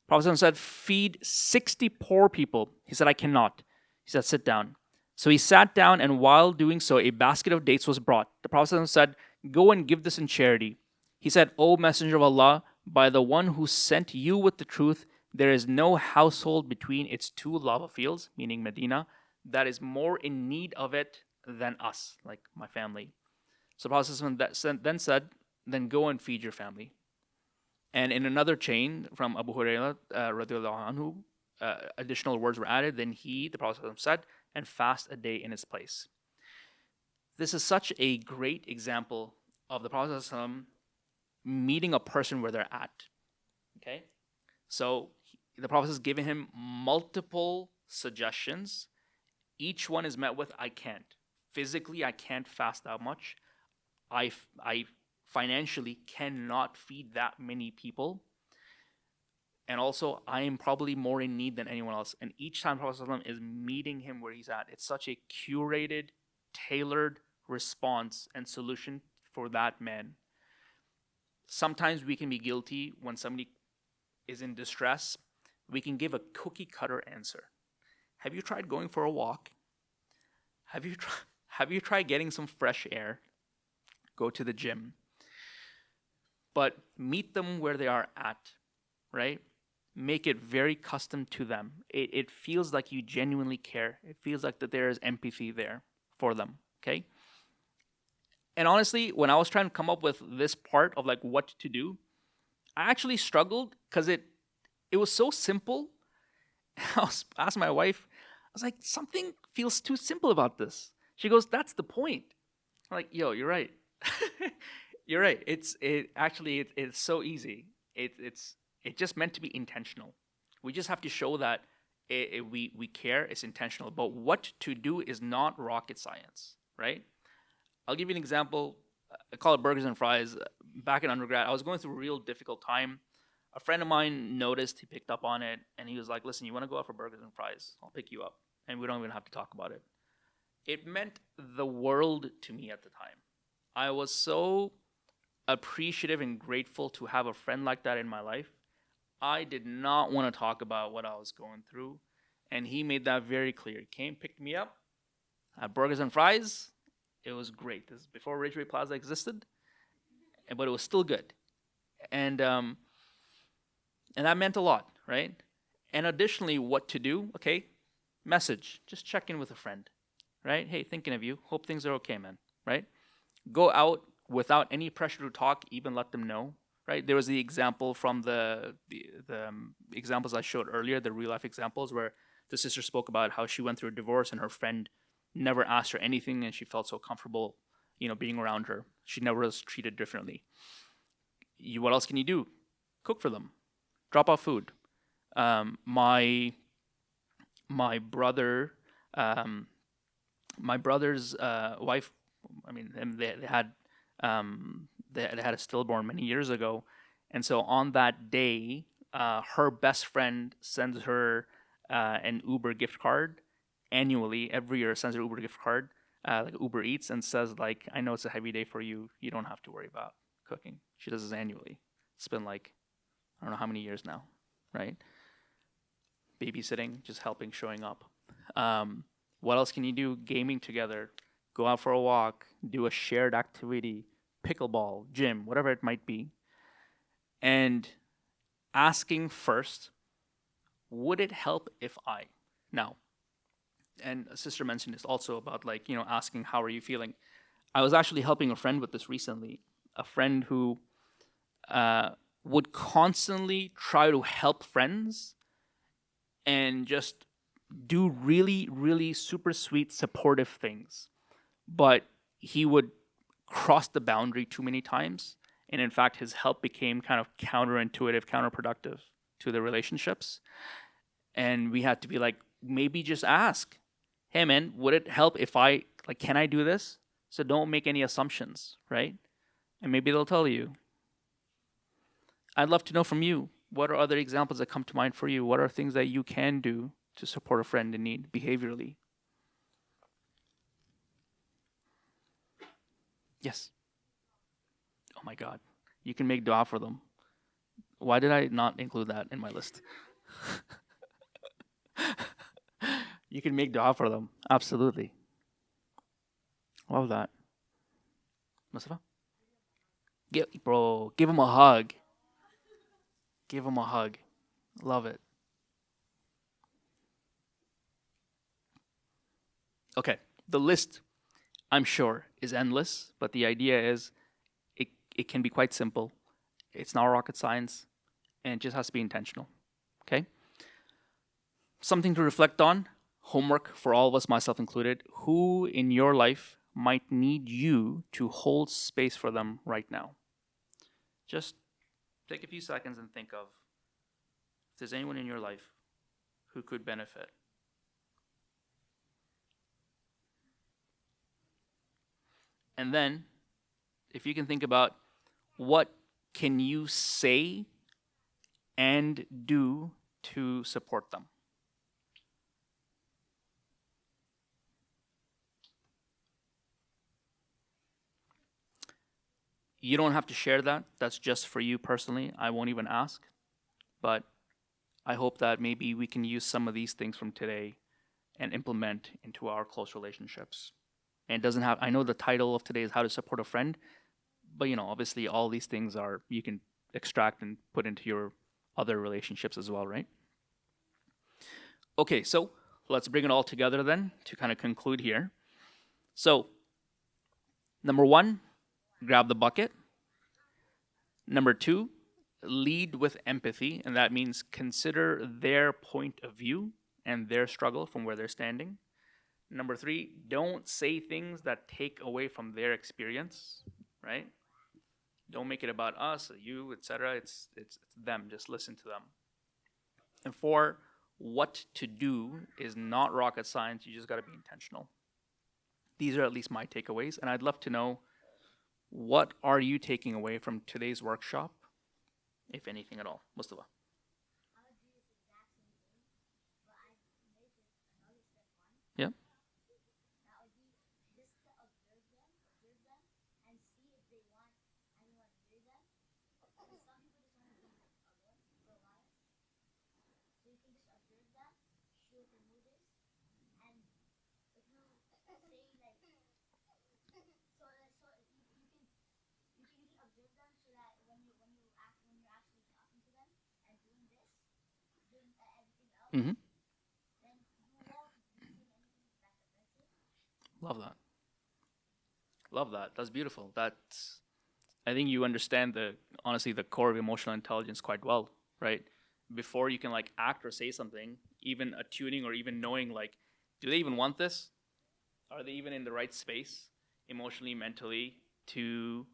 Prophet said, feed 60 poor people. He said, I cannot. He said, sit down. So he sat down, and while doing so, a basket of dates was brought. The Prophet said, go and give this in charity. He said, O Messenger of Allah, by the one who sent you with the truth, there is no household between its two lava fields, meaning Medina, that is more in need of it than us, like my family. So the Prophet then said, then go and feed your family. And in another chain from Abu Hurairah radiallahu anhu, additional words were added. Then he, the Prophet said, and fast a day in its place. This is such a great example of the Prophet meeting a person where they're at. Okay? So the Prophet is giving him multiple suggestions. Each one is met with, I can't. Physically, I can't fast that much. I financially cannot feed that many people. And also, I am probably more in need than anyone else. And each time Prophet ﷺ is meeting him where he's at, it's such a curated, tailored response and solution for that man. Sometimes we can be guilty when somebody is in distress. We can give a cookie cutter answer. Have you tried going for a walk? Have you tried getting some fresh air? Go to the gym. but meet them where they are at, right? Make it very custom to them. It feels like you genuinely care. It feels like that there is empathy there for them, okay? And honestly, when I was trying to come up with this part of like what to do, I actually struggled because it was so simple. I was asked my wife, I was like, something feels too simple about this. She goes, that's the point. I'm like, yo, you're right. You're right. It's so easy. It's just meant to be intentional. We just have to show that we care. It's intentional. But what to do is not rocket science, right? I'll give you an example. I call it burgers and fries. Back in undergrad, I was going through a real difficult time. A friend of mine noticed, he picked up on it, and he was like, listen, you want to go out for burgers and fries? I'll pick you up. And we don't even have to talk about it. It meant the world to me at the time. I was so appreciative and grateful to have a friend like that in my life. I did not want to talk about what I was going through. And he made that very clear. He came, picked me up, had burgers and fries. It was great. This is before Ridgeway Plaza existed, but it was still good. And that meant a lot, right? And additionally, what to do? Okay, message. Just check in with a friend, right? Hey, thinking of you. Hope things are okay, man, right? Go out without any pressure to talk. Even let them know, right? There was the example from the examples I showed earlier, the real life examples where the sister spoke about how she went through a divorce and her friend never asked her anything, and she felt so comfortable, being around her. She never was treated differently. What else can you do? Cook for them. Drop off food. My brother, my brother's wife. I mean, they had a stillborn many years ago, and so on that day, her best friend sends her an Uber gift card annually. Every year, sends her Uber gift card, like Uber Eats, and says like, "I know it's a heavy day for you. You don't have to worry about cooking." She does this annually. It's been like I don't know how many years now, right? Babysitting, just helping, showing up. What else can you do? Gaming together, go out for a walk, do a shared activity, pickleball, gym, whatever it might be. And asking first, would it help if I? Now, and a sister mentioned this also about like, asking, how are you feeling? I was actually helping a friend with this recently. A friend who would constantly try to help friends and just do really, really super sweet, supportive things. But he would cross the boundary too many times. And in fact, his help became kind of counterintuitive, counterproductive to the relationships. And we had to be like, maybe just ask, hey man, would it help if can I do this? So don't make any assumptions, right? And maybe they'll tell you. I'd love to know from you, what are other examples that come to mind for you? What are things that you can do to support a friend in need behaviorally? Yes. Oh my God. You can make dua for them. Why did I not include that in my list? You can make dua for them. Absolutely. Love that. Mustafa? Give him a hug. Give him a hug. Love it. Okay. The list, I'm sure, is endless, but the idea is it can be quite simple. It's not rocket science, and it just has to be intentional. Okay? Something to reflect on, homework for all of us, myself included. Who in your life might need you to hold space for them right now? Just take a few seconds and think of if there's anyone in your life who could benefit. And then, if you can think about what can you say and do to support them. You don't have to share that. That's just for you personally. I won't even ask. But I hope that maybe we can use some of these things from today and implement into our close relationships. And it doesn't have, I know the title of today is How to Support a Friend, But obviously all these things are you can extract and put into your other relationships as well, right? Okay, so let's bring it all together then to kind of conclude here. So, number one, grab the bucket. Number two, lead with empathy, and that means consider their point of view and their struggle from where they're standing. Number three, don't say things that take away from their experience, right? Don't make it about us, you, etc. It's them. Just listen to them. And four, what to do is not rocket science. You just got to be intentional. These are at least my takeaways, and I'd love to know what are you taking away from today's workshop, if anything at all, Mustafa. Yeah. Mm-hmm. Love that. Love that. That's beautiful. That's I think you understand the honestly the core of emotional intelligence quite well, right? Before you can like act or say something, even attuning or even knowing like, do they even want this? Are they even in the right space emotionally, mentally to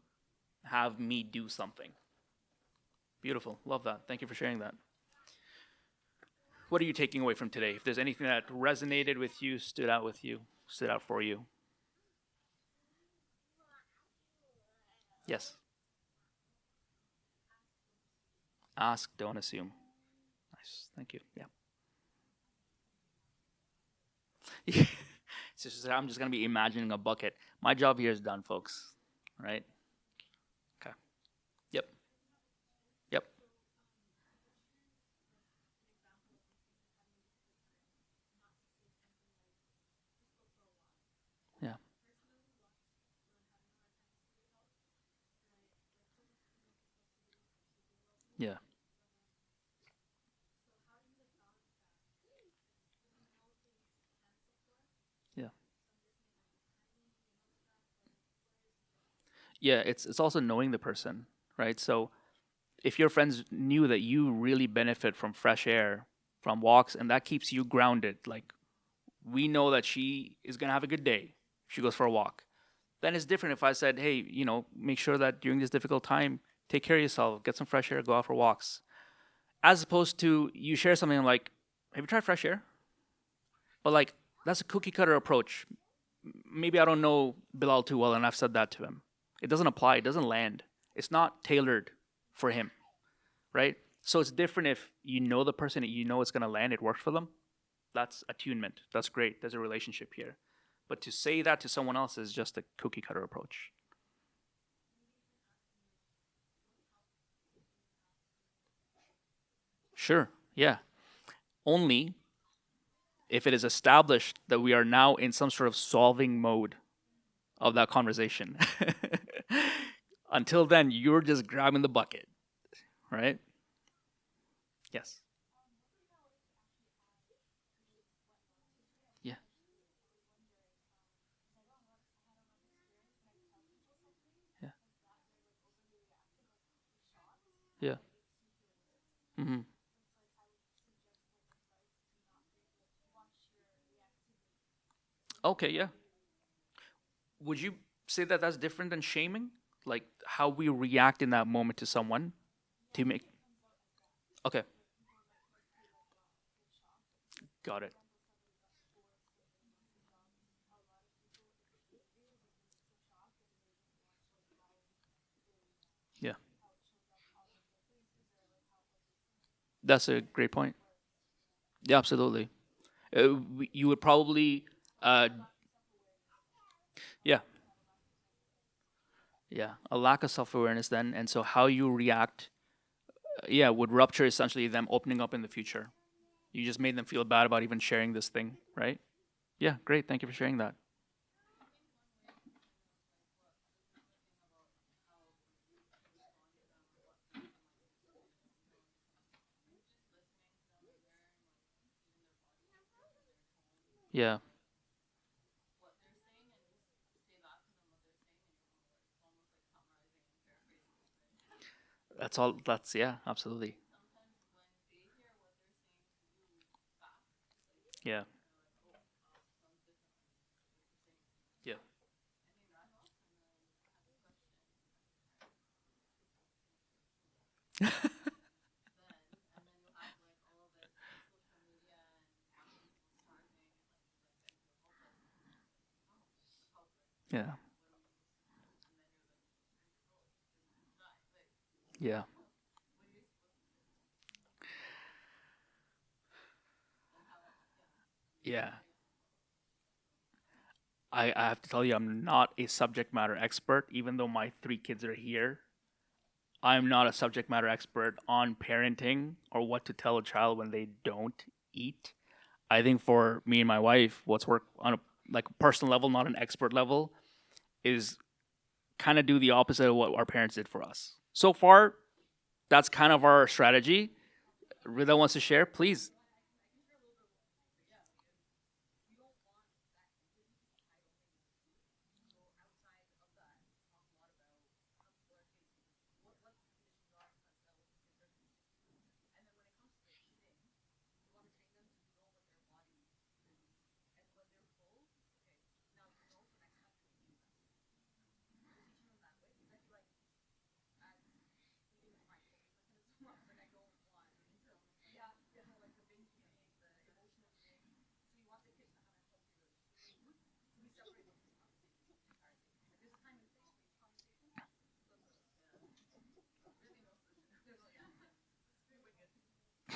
have me do something? Beautiful. Love that. Thank you for sharing that. What are you taking away from today? If there's anything that resonated with you, stood out for you. Yes. Ask, don't assume. Nice. Thank you. Yeah. I'm just gonna be imagining a bucket. My job here is done, folks. Right? Okay. Yep. Yep. Yeah. Yeah. Yeah. Yeah. It's also knowing the person, right? So if your friends knew that you really benefit from fresh air, from walks, and that keeps you grounded, like we know that she is gonna have a good day if she goes for a walk. Then it's different if I said, hey, make sure that during this difficult time, take care of yourself, get some fresh air, go out for walks. As opposed to you share something like, have you tried fresh air? But like that's a cookie cutter approach. Maybe I don't know Bilal too well, and I've said that to him. It doesn't apply. It doesn't land. It's not tailored for him, right? So it's different if you know the person, you know it's gonna land. It works for them. That's attunement. That's great. There's a relationship here. But to say that to someone else is just a cookie cutter approach. Sure. Yeah. Only if it is established that we are now in some sort of solving mode of that conversation. Until then, you're just grabbing the bucket, right? Yes. Yeah. Yeah. Yeah. Hmm. Okay. Yeah. Would you say that that's different than shaming? Like how we react in that moment to someone to make. Okay. Got it. Yeah. That's a great point. Yeah, absolutely. You would probably, uh, yeah, yeah, a lack of self awareness then, and so how you react, yeah, would rupture essentially them opening up in the future. You just made them feel bad about even sharing this thing, right? Yeah, great. Thank you for sharing that. Yeah. That's all. That's yeah. Absolutely. Yeah. Yeah. Yeah. Yeah. Yeah. I have to tell you, I'm not a subject matter expert, even though my three kids are here. I'm not a subject matter expert on parenting or what to tell a child when they don't eat. I think for me and my wife, what's worked on a like a personal level, not an expert level, is kind of do the opposite of what our parents did for us. So far, that's kind of our strategy. Rida wants to share, please.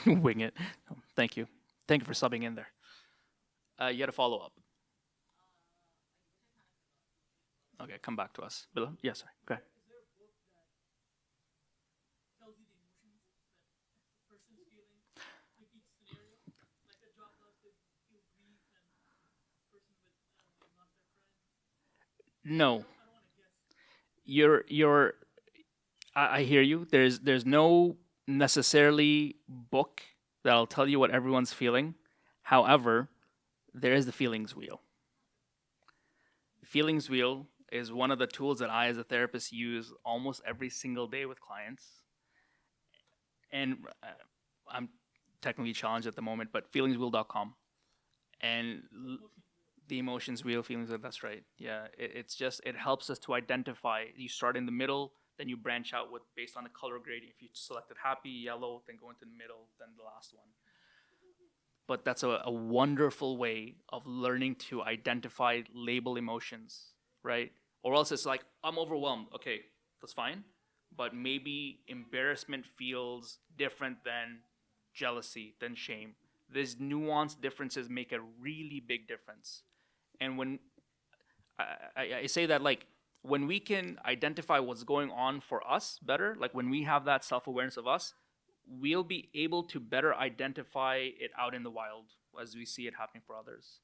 Wing it. Thank you. Thank you for subbing in there. You had a follow up. Okay, come back to us. Bilal? Yes, sir. Okay. No, you're. I hear you. There's no necessarily book that'll tell you what everyone's feeling. However, there is the feelings wheel. Feelings wheel is one of the tools that I, as a therapist, use almost every single day with clients. And I'm technically challenged at the moment, but feelingswheel.com. And the emotions wheel, feelings wheel, that's right. Yeah, it's just, it helps us to identify. You start in the middle, then you branch out with based on the color gradient. If you selected happy, yellow, then go into the middle, then the last one. But that's a wonderful way of learning to identify label emotions, right? Or else it's like, I'm overwhelmed. Okay, that's fine. But maybe embarrassment feels different than jealousy, than shame. These nuanced differences make a really big difference. And when I say that, like, when we can identify what's going on for us better, like when we have that self awareness of us, we'll be able to better identify it out in the wild as we see it happening for others,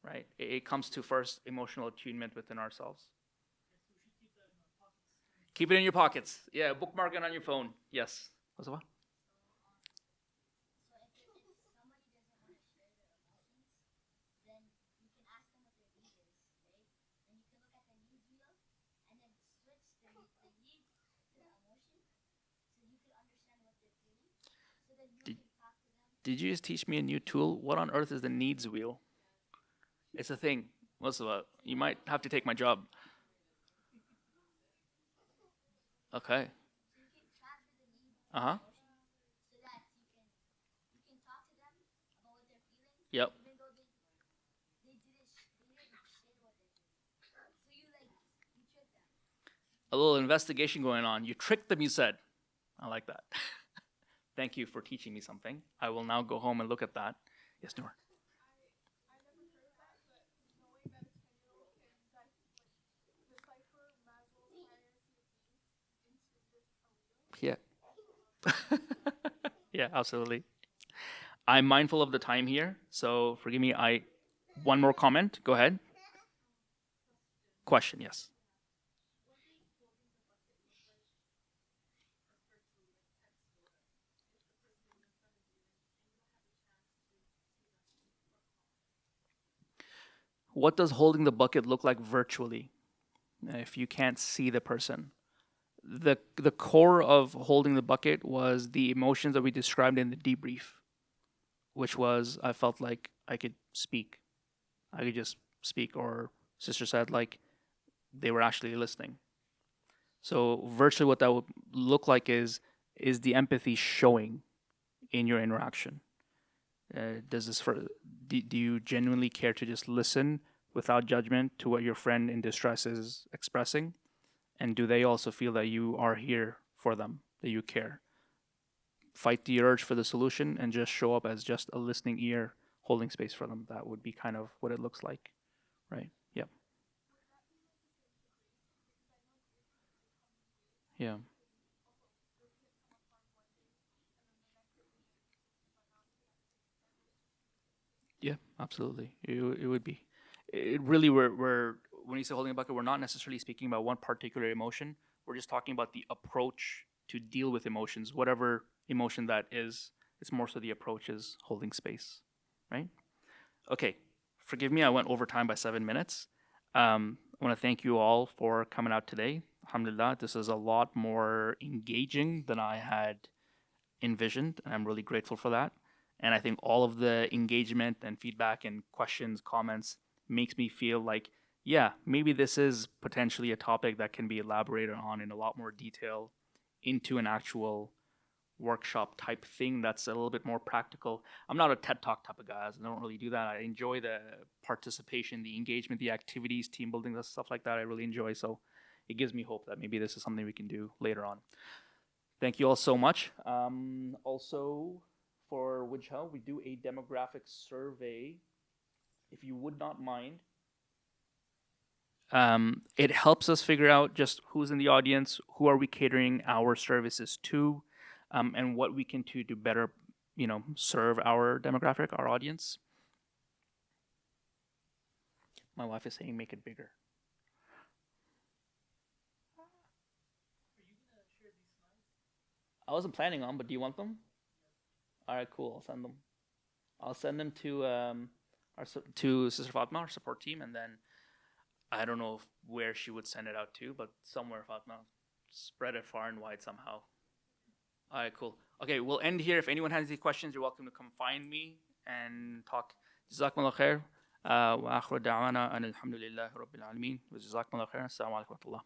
right? It comes to first emotional attunement within ourselves. Keep it in your pockets. Yeah, bookmark it on your phone. Yes. What's that? Did, did you just teach me a new tool? What on earth is the needs wheel? It's a thing. What's about? You might have to take my job. Okay. Uh huh. Yep. A little investigation going on. You tricked them, you said. I like that. Thank you for teaching me something. I will now go home and look at that. Yes, Noor. Yeah. Yeah, absolutely. I'm mindful of the time here, so forgive me. I one more comment. Go ahead. Question. Yes. What does holding the bucket look like virtually if you can't see the person? The core of holding the bucket was the emotions that we described in the debrief, which was I felt like I could speak. I could just speak, or sister said like they were actually listening. So virtually what that would look like is the empathy showing in your interaction. Does this for do you genuinely care to just listen without judgment to what your friend in distress is expressing? And do they also feel that you are here for them, that you care? Fight the urge for the solution and just show up as just a listening ear holding space for them. That would be kind of what it looks like, right? Yep. Yeah. Yeah, absolutely. It would be. It really, we're when you say holding a bucket, we're not necessarily speaking about one particular emotion. We're just talking about the approach to deal with emotions, whatever emotion that is. It's more so the approach is holding space, right? Okay. Forgive me, I went over time by 7 minutes. I want to thank you all for coming out today. Alhamdulillah, this is a lot more engaging than I had envisioned, and I'm really grateful for that. And I think all of the engagement and feedback and questions, comments makes me feel like, yeah, maybe this is potentially a topic that can be elaborated on in a lot more detail into an actual workshop type thing that's a little bit more practical. I'm not a TED Talk type of guy. I don't really do that. I enjoy the participation, the engagement, the activities, team building, stuff like that. I really enjoy. So it gives me hope that maybe this is something we can do later on. Thank you all so much. Also, for Wijhah, we do a demographic survey. If you would not mind, it helps us figure out just who's in the audience, who are we catering our services to, and what we can do to better, serve our demographic, our audience. My wife is saying make it bigger. I wasn't planning on, but do you want them? All right, cool. I'll send them. I'll send them to to Sister Fatma, our support team, and then I don't know where she would send it out to, but somewhere, Fatma. Spread it far and wide somehow. All right, cool. Okay, we'll end here. If anyone has any questions, you're welcome to come find me and talk. جزاكم الله خير. وآخر دعوانا أن الحمد لله رب العالمين وجزاكم الله خير. السلام عليكم ورحمة الله.